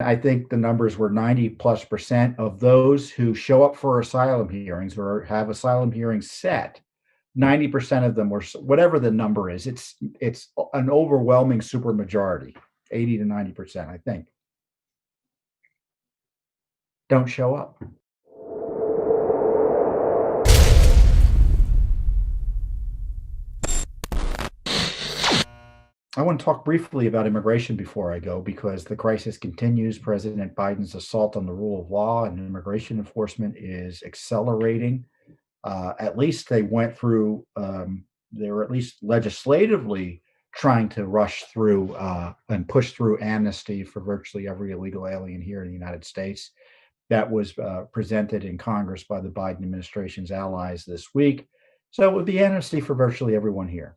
I think the numbers were 90+% of those who show up for asylum hearings or have asylum hearings set. 90% of them were, whatever the number is, it's an overwhelming supermajority, 80 to 90%, I think, don't show up. I want to talk briefly about immigration before I go, because the crisis continues. President Biden's assault on the rule of law and immigration enforcement is accelerating. At least they went through, they were at least legislatively trying to rush through and push through amnesty for virtually every illegal alien here in the United States. That was presented in Congress by the Biden administration's allies this week. So it would be amnesty for virtually everyone here.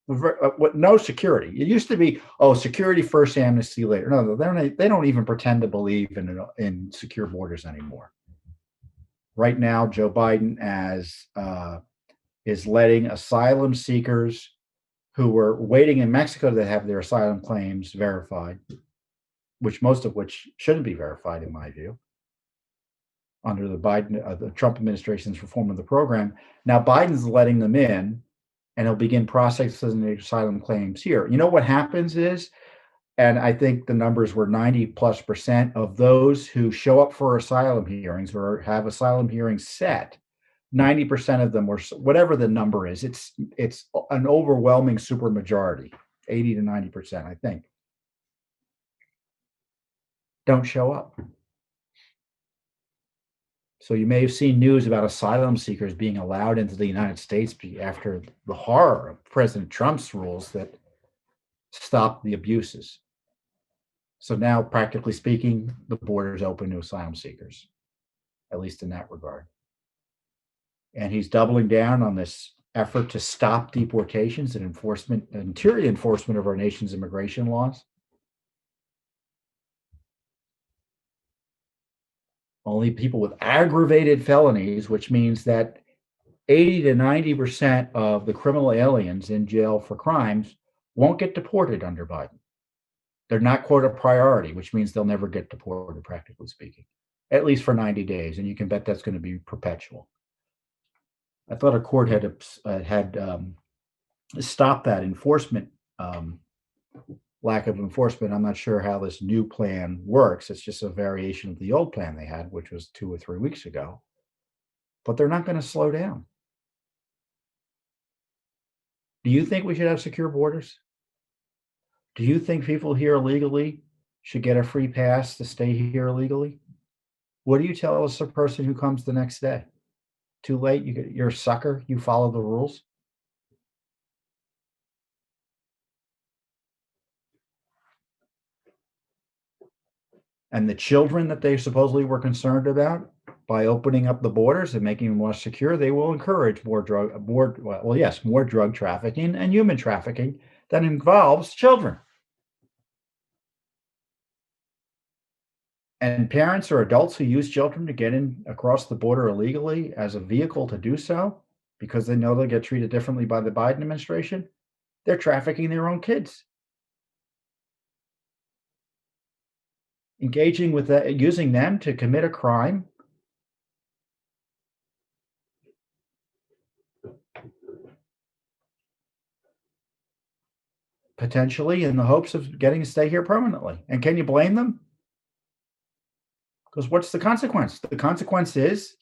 No security. It used to be, oh, security first, amnesty later. No, they don't even pretend to believe in secure borders anymore. Right now, Joe Biden is letting asylum seekers who were waiting in Mexico to have their asylum claims verified, most of which shouldn't be verified, in my view, under the Trump administration's reform of the program. Now Biden's letting them in, and he'll begin processing the asylum claims here. You know what happens is, and I think the numbers were 90+% of those who show up for asylum hearings or have asylum hearings set. 90% of them were, whatever the number is, it's an overwhelming supermajority, 80 to 90%, I think, don't show up. So you may have seen news about asylum seekers being allowed into the United States after the horror of President Trump's rules that stopped the abuses. So now, practically speaking, the border is open to asylum seekers, at least in that regard. And he's doubling down on this effort to stop deportations and interior enforcement of our nation's immigration laws. Only people with aggravated felonies, which means that 80 to 90% of the criminal aliens in jail for crimes won't get deported under Biden. They're not, quote, a priority, which means they'll never get deported, practically speaking, at least for 90 days. And you can bet that's going to be perpetual. I thought a court had stopped that enforcement, lack of enforcement. I'm not sure how this new plan works. It's just a variation of the old plan they had, which was 2 or 3 weeks ago. But they're not going to slow down. Do you think we should have secure borders? Do you think people here illegally should get a free pass to stay here illegally? What do you tell us a person who comes the next day? Too late, you're a sucker, you follow the rules? And the children that they supposedly were concerned about, by opening up the borders and making them more secure, they will encourage more drug trafficking and human trafficking that involves children. And parents or adults who use children to get in across the border illegally as a vehicle to do so, because they know they'll get treated differently by the Biden administration, they're trafficking their own kids. Engaging with that, using them to commit a crime. Potentially in the hopes of getting to stay here permanently. And can you blame them? Because what's the consequence? The consequence is,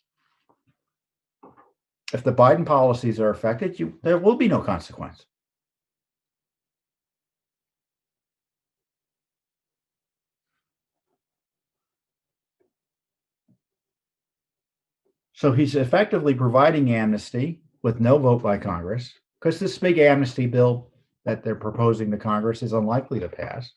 if the Biden policies are affected, there will be no consequence. So he's effectively providing amnesty with no vote by Congress, because this big amnesty bill that they're proposing to Congress is unlikely to pass.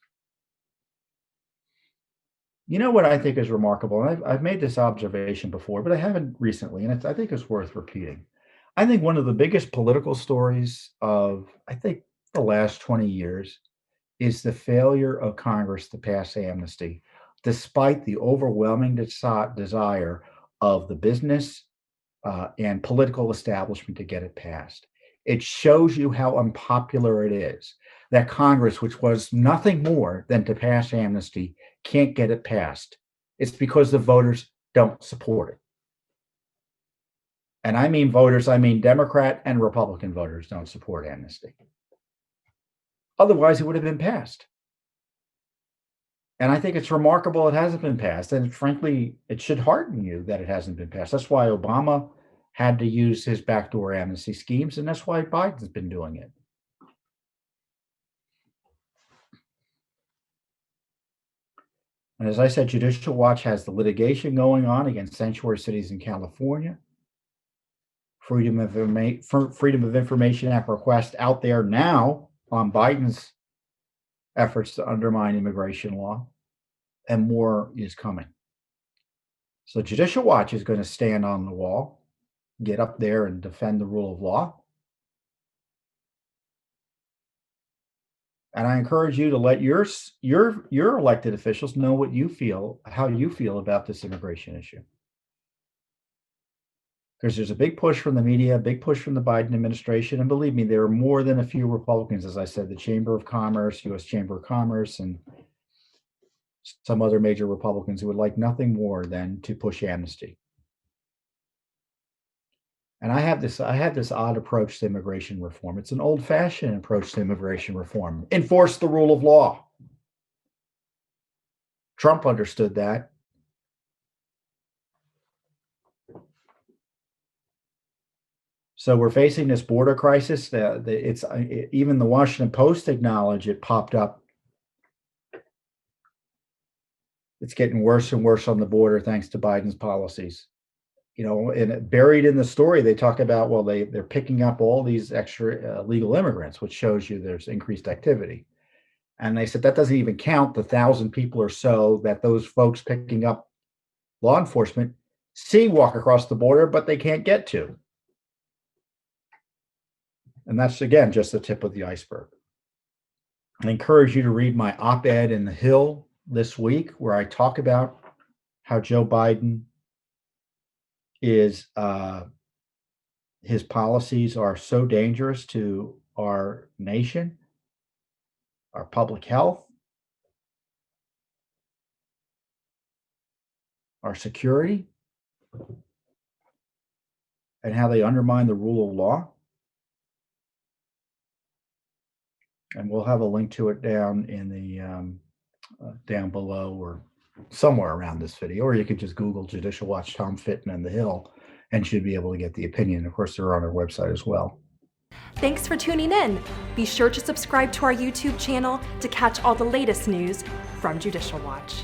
You know what I think is remarkable? And I've made this observation before, but I haven't recently, and I think it's worth repeating. I think one of the biggest political stories of, I think, the last 20 years is the failure of Congress to pass amnesty, despite the overwhelming desire of the business and political establishment to get it passed. It shows you how unpopular it is. that Congress, which was nothing more than to pass amnesty, can't get it passed. It's because the voters don't support it. And I mean voters, I mean Democrat and Republican voters don't support amnesty. Otherwise, it would have been passed. And I think it's remarkable it hasn't been passed. And frankly, it should hearten you that it hasn't been passed. That's why Obama had to use his backdoor amnesty schemes, and that's why Biden's been doing it. And as I said, Judicial Watch has the litigation going on against sanctuary cities in California. Freedom of Information Act request out there now on Biden's efforts to undermine immigration law, and more is coming. So Judicial Watch is going to stand on the wall, get up there and defend the rule of law. And I encourage you to let your elected officials know what you feel, how you feel about this immigration issue. Because there's a big push from the media, a big push from the Biden administration. And believe me, there are more than a few Republicans, as I said, the Chamber of Commerce, U.S. Chamber of Commerce, and some other major Republicans who would like nothing more than to push amnesty. And I have this odd approach to immigration reform. It's an old-fashioned approach to immigration reform. Enforce the rule of law. Trump understood that. So we're facing this border crisis. Even the Washington Post acknowledged it popped up. It's getting worse and worse on the border thanks to Biden's policies. And buried in the story, they talk about, well, they're picking up all these extra legal immigrants, which shows you there's increased activity. And they said that doesn't even count the 1,000 people or so that those folks picking up law enforcement see walk across the border, but they can't get to. And that's, again, just the tip of the iceberg. I encourage you to read my op-ed in The Hill this week, where I talk about how Joe Biden is his policies are so dangerous to our nation, our public health, our security, and how they undermine the rule of law. And we'll have a link to it down in the down below or somewhere around this video, or you could just Google Judicial Watch Tom Fitton and The Hill and should be able to get the opinion. Of course, they're on our website as well. Thanks for tuning in. Be sure to subscribe to our YouTube channel to catch all the latest news from Judicial Watch.